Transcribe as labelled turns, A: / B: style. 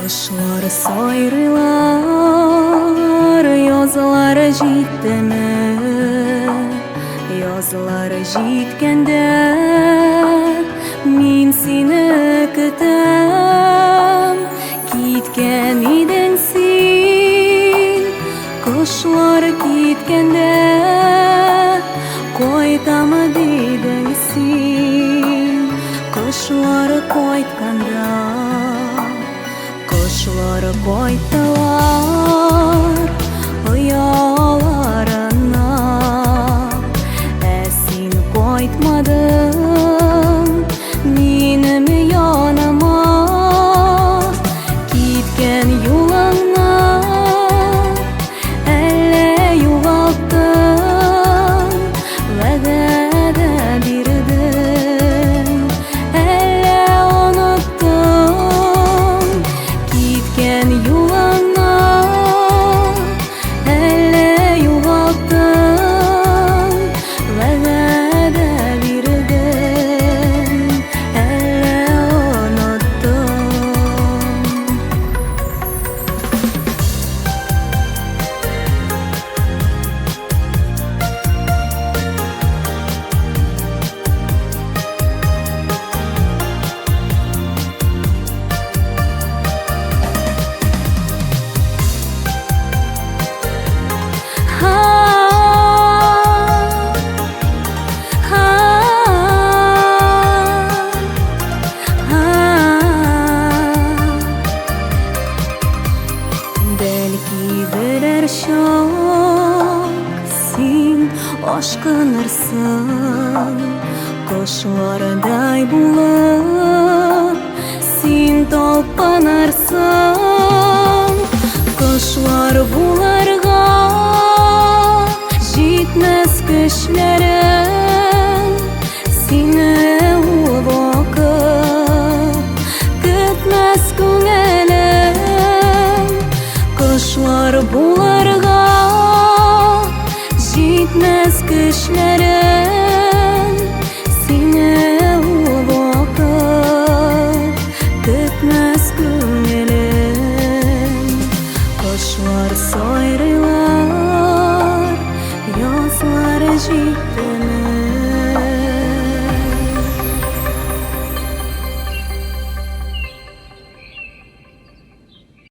A: Kuşlar sayrılar, yazlar jittimi. Yazlar jitkende min seni kutam. Kitken idin sen, kuşlar kitkende koytamı dedin sen. Kuşlar koytkanda kuşlar koyttılar uyalarına. Sen koytmadın benim yanıma. Gitken yoluna elle yo'g'altdin, va'dada berdin, elle unutdin. Gitken yoluna elle yo'g'altdin, va'dada berdin, elle unutdin. Belki bilerşak sen aşkınırsın. Kuşlarday bulup sen talpınırsın. Kuşlar bularga jitmez güçlerin. Seni o vakit gitmez ko'ngil.